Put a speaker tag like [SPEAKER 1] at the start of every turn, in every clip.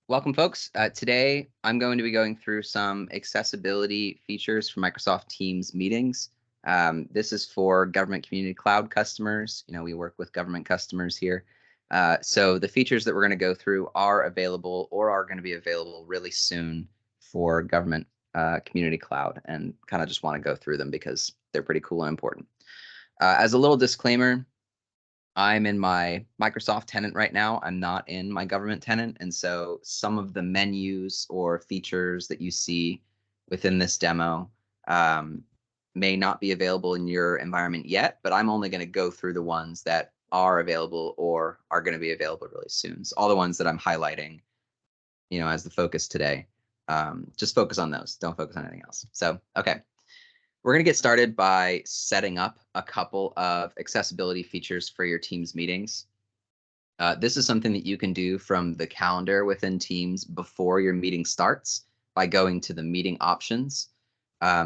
[SPEAKER 1] Welcome, folks. Today, I'm going to be going through some accessibility features for Microsoft Teams meetings. This is for government community cloud customers. We work with government customers here. So the features that we're going to go through are available or are going to be available really soon for government community cloud, and kind of just want to go through them because they're pretty cool and important. As a little disclaimer, I'm in my Microsoft tenant right now. I'm not in my government tenant. And so some of the menus or features that you see within this demo may not be available in your environment yet, but I'm only going to go through the ones that are available or are going to be available really soon. So all the ones that I'm highlighting, as the focus today, just focus on those. Don't focus on anything else. So, okay. We're going to get started by setting up a couple of accessibility features for your Teams meetings. This is something that you can do from the calendar within Teams before your meeting starts by going to the meeting options.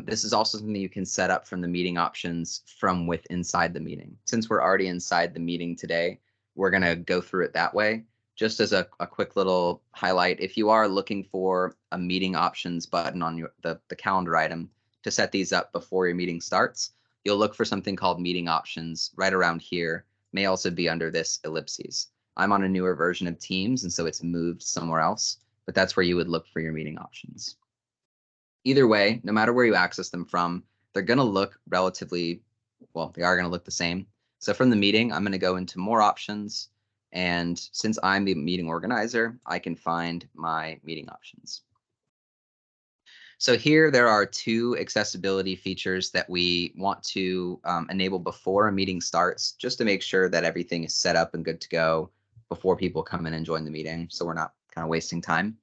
[SPEAKER 1] This is also something you can set up from the meeting options from inside the meeting. Since we're already inside the meeting today, we're going to go through it that way. Just as a quick little highlight, if you are looking for a meeting options button on the calendar item, to set these up before your meeting starts, you'll look for something called meeting options right around here. May also be under this ellipses. I'm on a newer version of Teams, and so it's moved somewhere else, but that's where you would look for your meeting options. Either way, no matter where you access them from, they're going to look relatively, well, they are going to look the same. So from the meeting, I'm going to go into more options. And since I'm the meeting organizer, I can find my meeting options. So here there are two accessibility features that we want to enable before a meeting starts, just to make sure that everything is set up and good to go before people come in and join the meeting, so we're not kind of wasting time.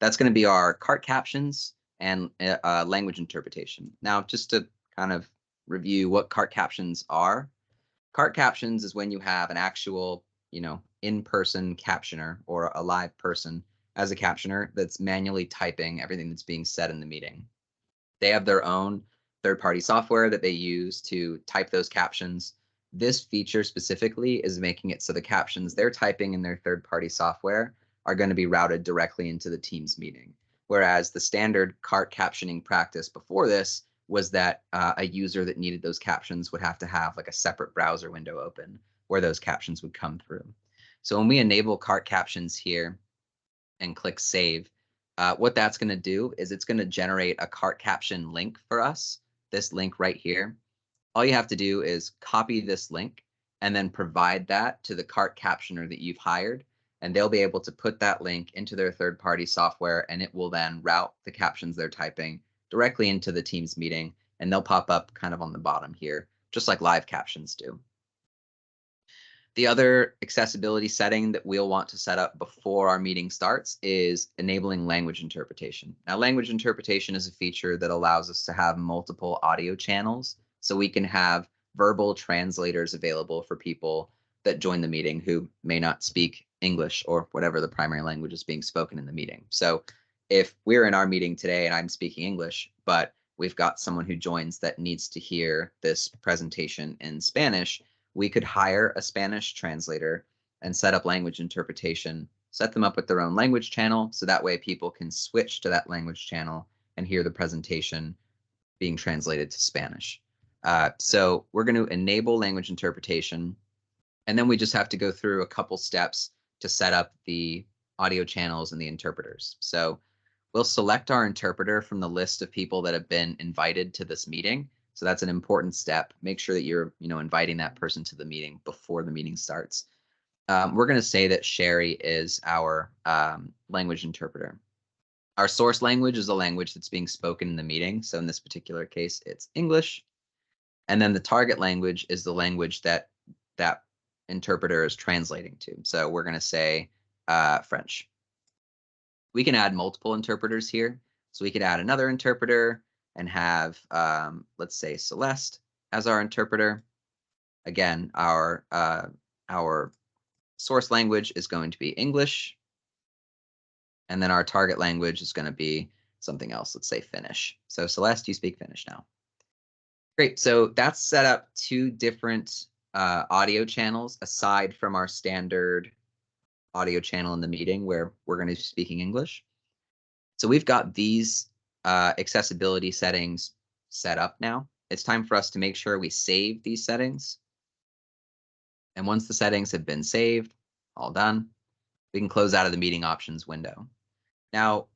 [SPEAKER 1] That's going to be our cart captions and language interpretation. Now, just to kind of review what cart captions are, cart captions is when you have an actual, in-person captioner or a live person as a captioner that's manually typing everything that's being said in the meeting. They have their own third-party software that they use to type those captions. This feature specifically is making it so the captions they're typing in their third-party software are going to be routed directly into the Teams meeting. Whereas the standard cart captioning practice before this was that a user that needed those captions would have to have like a separate browser window open where those captions would come through. So when we enable cart captions here and click save, what that's going to do is it's going to generate a cart caption link for us, this link right here. All you have to do is copy this link and then provide that to the cart captioner that you've hired, and they'll be able to put that link into their third-party software, and it will then route the captions they're typing directly into the Teams meeting, and they'll pop up kind of on the bottom here, just like live captions do. The other accessibility setting that we'll want to set up before our meeting starts is enabling language interpretation. Now, language interpretation is a feature that allows us to have multiple audio channels, so we can have verbal translators available for people that join the meeting who may not speak English or whatever the primary language is being spoken in the meeting. So if we're in our meeting today and I'm speaking English, but we've got someone who joins that needs to hear this presentation in Spanish, we could hire a Spanish translator and set up language interpretation, set them up with their own language channel, so that way people can switch to that language channel and hear the presentation being translated to Spanish. So we're going to enable language interpretation, and then we just have to go through a couple steps to set up the audio channels and the interpreters. So we'll select our interpreter from the list of people that have been invited to this meeting. So that's an important step. Make sure that you're, inviting that person to the meeting before the meeting starts. We're going to say that Sherry is our language interpreter. Our source language is the language that's being spoken in the meeting. So in this particular case, it's English. And then the target language is the language that that interpreter is translating to. So we're going to say French. We can add multiple interpreters here. So we could add another interpreter and have, let's say, Celeste as our interpreter. Again, our source language is going to be English. And then our target language is going to be something else. Let's say Finnish. So Celeste, you speak Finnish now. Great. So that's set up two different audio channels aside from our standard audio channel in the meeting where we're going to be speaking English. So we've got these accessibility settings set up now. It's time for us to make sure we save these settings. And once the settings have been saved, all done, we can close out of the meeting options window. Now,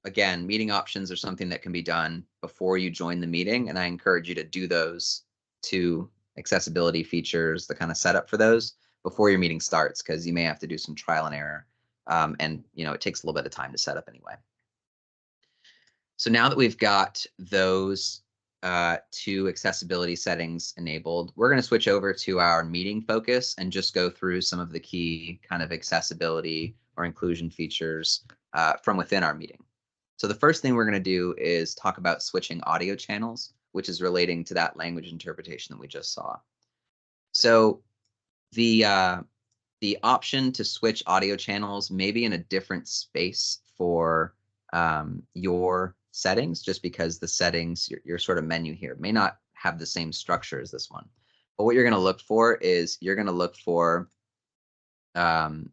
[SPEAKER 1] again, meeting options are something that can be done before you join the meeting, and I encourage you to do those two accessibility features, the kind of setup for those before your meeting starts, because you may have to do some trial and error, and it takes a little bit of time to set up anyway. So now that we've got those two accessibility settings enabled, we're going to switch over to our meeting focus and just go through some of the key kind of accessibility or inclusion features from within our meeting. So the first thing we're going to do is talk about switching audio channels, which is relating to that language interpretation that we just saw. So the option to switch audio channels may be in a different space for your settings, just because the settings, your sort of menu here may not have the same structure as this one. But what you're going to look for is you're going to look for, and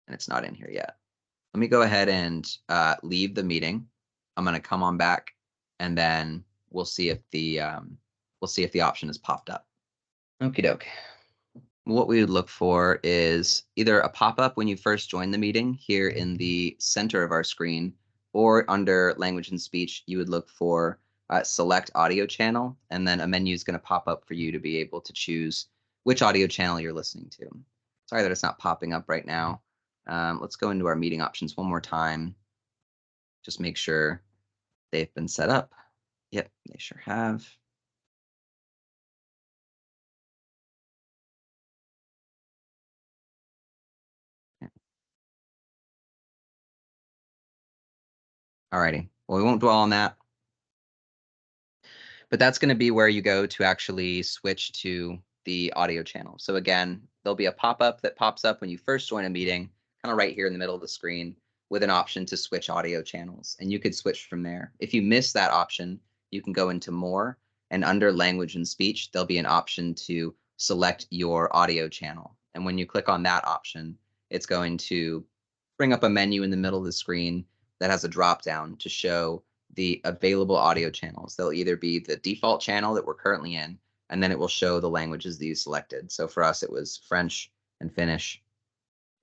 [SPEAKER 1] it's not in here yet. Let me go ahead and leave the meeting. I'm going to come on back, and then we'll see if the option has popped up. Okie doke. What we would look for is either a pop-up when you first join the meeting here in the center of our screen, or under language and speech, you would look for select audio channel, and then a menu is going to pop up for you to be able to choose which audio channel you're listening to. Sorry that it's not popping up right now. Let's go into our meeting options one more time. Just make sure they've been set up. Yep, they sure have. Alrighty, well, we won't dwell on that. But that's going to be where you go to actually switch to the audio channel. So again, there'll be a pop-up that pops up when you first join a meeting, kind of right here in the middle of the screen, with an option to switch audio channels. And you could switch from there. If you miss that option, you can go into more, and under language and speech, there'll be an option to select your audio channel. And when you click on that option, it's going to bring up a menu in the middle of the screen that has a drop down to show the available audio channels. They'll either be the default channel that we're currently in, and then it will show the languages that you selected. So for us, it was French and Finnish.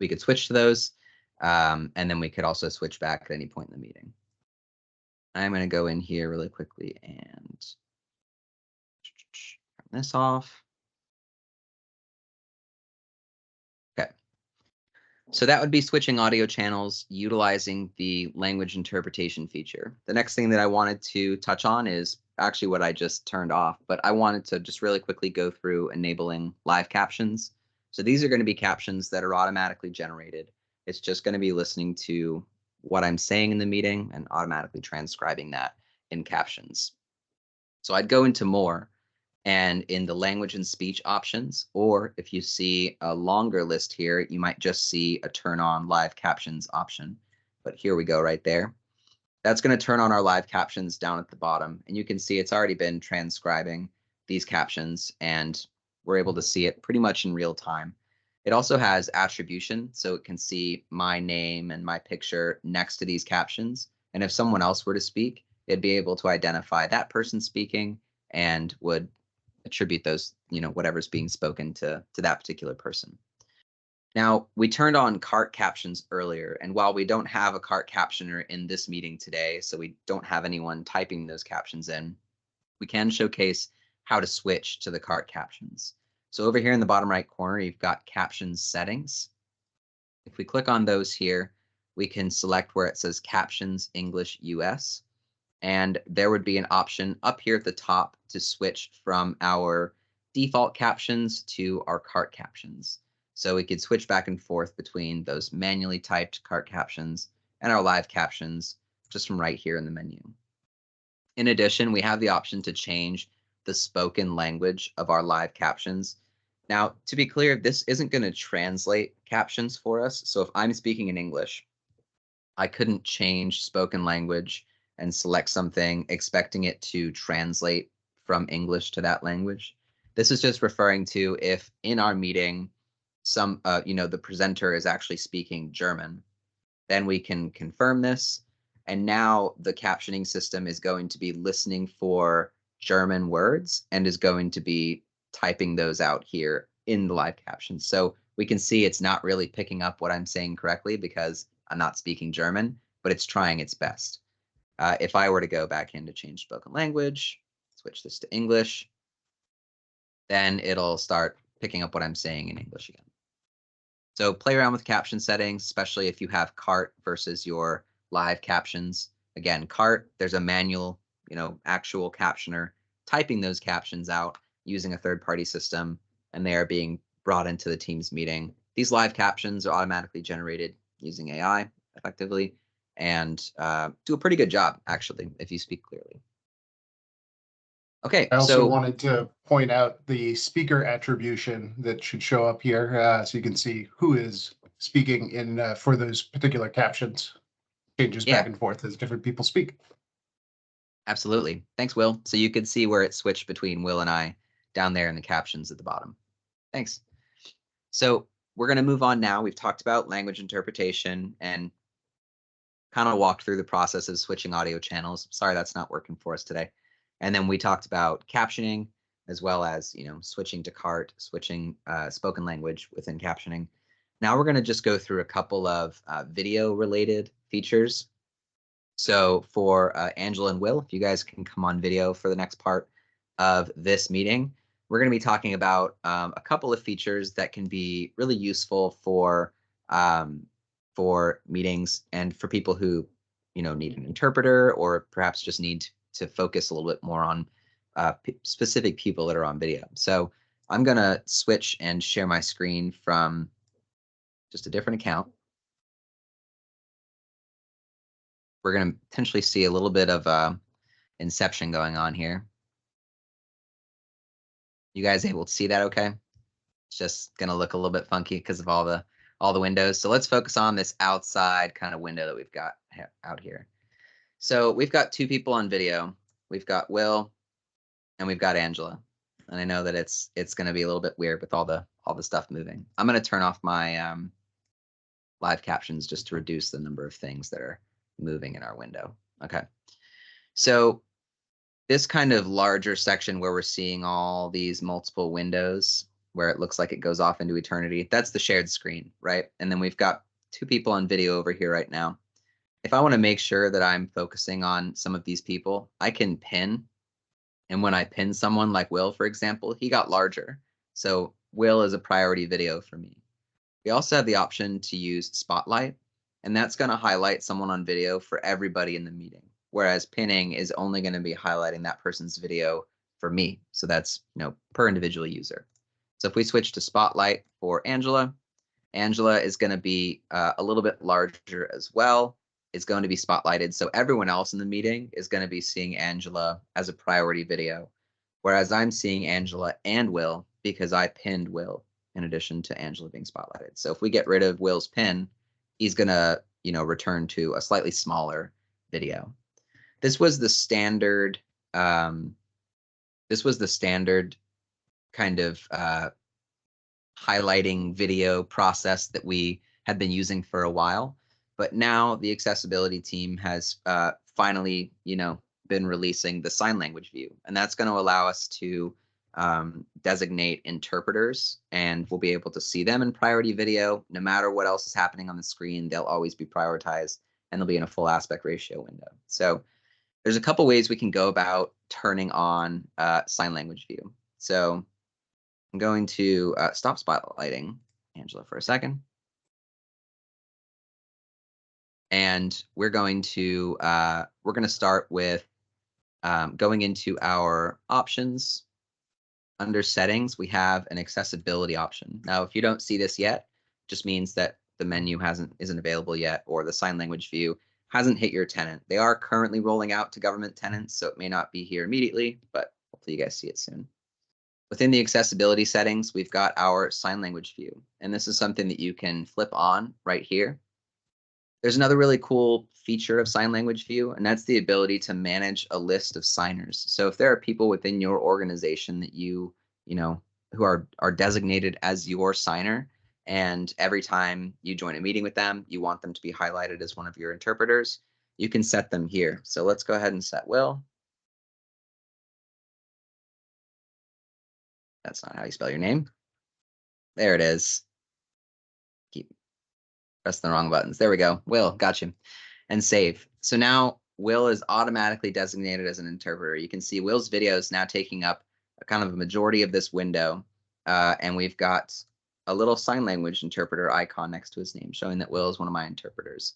[SPEAKER 1] We could switch to those, and then we could also switch back at any point in the meeting. I'm going to go in here really quickly and turn this off. Okay. So that would be switching audio channels utilizing the language interpretation feature. The next thing that I wanted to touch on is actually what I just turned off, but I wanted to just really quickly go through enabling live captions. So these are going to be captions that are automatically generated. It's just going to be listening to what I'm saying in the meeting and automatically transcribing that in captions. So I'd go into more, and in the language and speech options, or if you see a longer list here, you might just see a turn on live captions option. But here we go right there. That's going to turn on our live captions down at the bottom. And you can see it's already been transcribing these captions, and we're able to see it pretty much in real time. It also has attribution, so it can see my name and my picture next to these captions. And if someone else were to speak, it'd be able to identify that person speaking and would attribute those, whatever's being spoken to that particular person. Now, we turned on cart captions earlier, and while we don't have a cart captioner in this meeting today, so we don't have anyone typing those captions in, we can showcase how to switch to the cart captions. So over here in the bottom right corner, you've got captions settings. If we click on those here, we can select where it says Captions English US. And there would be an option up here at the top to switch from our default captions to our cart captions. So we could switch back and forth between those manually typed cart captions and our live captions just from right here in the menu. In addition, we have the option to change the spoken language of our live captions. Now, to be clear, this isn't going to translate captions for us. So if I'm speaking in English, I couldn't change spoken language and select something expecting it to translate from English to that language. This is just referring to if in our meeting the presenter is actually speaking German, then we can confirm this. And now the captioning system is going to be listening for German words and is going to be typing those out here in the live captions. So we can see it's not really picking up what I'm saying correctly because I'm not speaking German, but it's trying its best. If I were to go back in to change spoken language, switch this to English, then it'll start picking up what I'm saying in English again. So play around with caption settings, especially if you have CART versus your live captions. Again, CART, there's a manual, actual captioner typing those captions out using a third-party system, and they are being brought into the Teams meeting. These live captions are automatically generated using AI effectively and do a pretty good job, actually, if you speak clearly. Okay,
[SPEAKER 2] I also wanted to point out the speaker attribution that should show up here, so you can see who is speaking in for those particular captions. Changes back and forth as different people speak.
[SPEAKER 1] Absolutely. Thanks, Will. So you could see where it switched between Will and I down there in the captions at the bottom. Thanks. So we're going to move on now. We've talked about language interpretation and kind of walked through the process of switching audio channels. Sorry, that's not working for us today. And then we talked about captioning as well as, switching to CART, switching spoken language within captioning. Now we're going to just go through a couple of video related features. So for Angela and Will, if you guys can come on video for the next part of this meeting, we're going to be talking about a couple of features that can be really useful for meetings and for people who, need an interpreter or perhaps just need to focus a little bit more on specific people that are on video. So I'm going to switch and share my screen from just a different account. We're going to potentially see a little bit of inception going on here. You guys able to see that okay? It's just going to look a little bit funky because of all the windows. So let's focus on this outside kind of window that we've got out here. So we've got two people on video. We've got Will and we've got Angela. And I know that it's going to be a little bit weird with all the stuff moving. I'm going to turn off my live captions just to reduce the number of things that are moving in our window. Okay. So this kind of larger section where we're seeing all these multiple windows where it looks like it goes off into eternity, that's the shared screen, right? And then we've got two people on video over here right now. If I want to make sure that I'm focusing on some of these people, I can pin. And when I pin someone like Will, for example, he got larger. So Will is a priority video for me. We also have the option to use Spotlight, and that's going to highlight someone on video for everybody in the meeting. Whereas pinning is only going to be highlighting that person's video for me. So that's, per individual user. So if we switch to Spotlight for Angela, Angela is going to be a little bit larger as well. It's going to be spotlighted. So everyone else in the meeting is going to be seeing Angela as a priority video. Whereas I'm seeing Angela and Will because I pinned Will in addition to Angela being spotlighted. So if we get rid of Will's pin, he's going to, return to a slightly smaller video. This was the standard kind of highlighting video process that we had been using for a while. But now the accessibility team has finally, been releasing the sign language view. And that's going to allow us to designate interpreters, and we'll be able to see them in priority video. No matter what else is happening on the screen, they'll always be prioritized and they'll be in a full aspect ratio window. So there's a couple ways we can go about turning on sign language view. So I'm going to stop spotlighting Angela for a second. And we're going to start with going into our options. Under settings, we have an accessibility option. Now, if you don't see this yet, it just means that the menu isn't available yet, or the sign language view hasn't hit your tenant. They are currently rolling out to government tenants, so it may not be here immediately, but hopefully you guys see it soon. Within the accessibility settings, we've got our sign language view, and this is something that you can flip on right here. There's another really cool feature of sign language view, and that's the ability to manage a list of signers. So if there are people within your organization that who are designated as your signer, And every time you join a meeting with them, you want them to be highlighted as one of your interpreters. You can set them here. So let's go ahead and set Will. That's not how you spell your name. There it is. Keep pressing the wrong buttons. There we go. Will, got you. And save. So now Will is automatically designated as an interpreter. You can see Will's video is now taking up a kind of a majority of this window. And we've got a little sign language interpreter icon next to his name, showing that Will is one of my interpreters.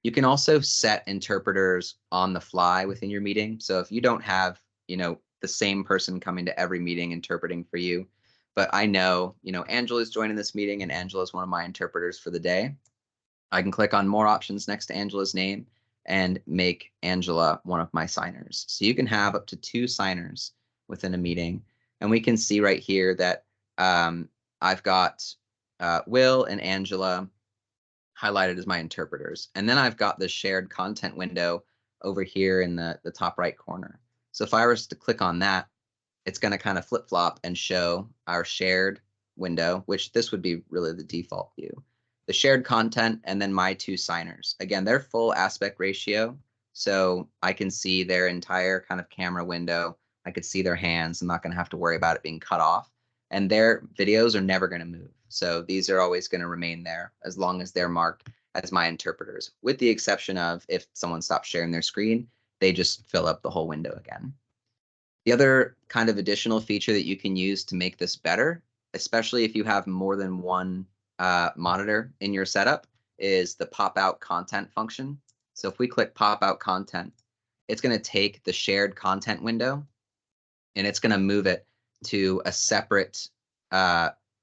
[SPEAKER 1] You can also set interpreters on the fly within your meeting. So if you don't have, the same person coming to every meeting interpreting for you, but I know, Angela is joining this meeting and Angela is one of my interpreters for the day, I can click on more options next to Angela's name and make Angela one of my signers. So you can have up to 2 signers within a meeting. And we can see right here that I've got Will and Angela highlighted as my interpreters. And then I've got the shared content window over here in the top right corner. So if I was to click on that, it's going to kind of flip-flop and show our shared window, which this would be really the default view. The shared content, and then my 2 signers. Again, they're full aspect ratio, so I can see their entire kind of camera window. I could see their hands. I'm not going to have to worry about it being cut off. And their videos are never going to move. So these are always going to remain there as long as they're marked as my interpreters, with the exception of if someone stops sharing their screen, they just fill up the whole window again. The other kind of additional feature that you can use to make this better, especially if you have more than one monitor in your setup, is the pop out content function. So if we click pop out content, it's going to take the shared content window and it's going to move it to a separate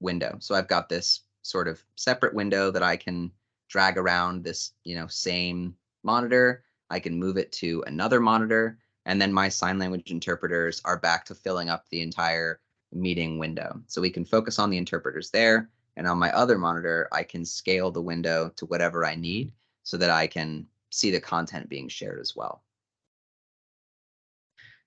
[SPEAKER 1] window. So I've got this sort of separate window that I can drag around this, same monitor. I can move it to another monitor, and then my sign language interpreters are back to filling up the entire meeting window. So we can focus on the interpreters there, and on my other monitor, I can scale the window to whatever I need so that I can see the content being shared as well.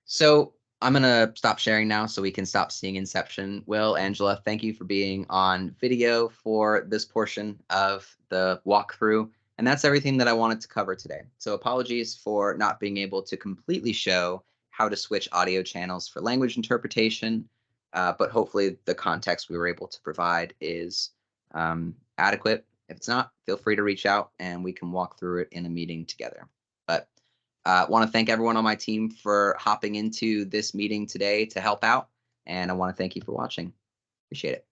[SPEAKER 1] So I'm going to stop sharing now so we can stop seeing Inception. Will, Angela, thank you for being on video for this portion of the walkthrough. And that's everything that I wanted to cover today. So apologies for not being able to completely show how to switch audio channels for language interpretation, but hopefully the context we were able to provide is adequate. If it's not, feel free to reach out and we can walk through it in a meeting together. But want to thank everyone on my team for hopping into this meeting today to help out. And I want to thank you for watching. Appreciate it.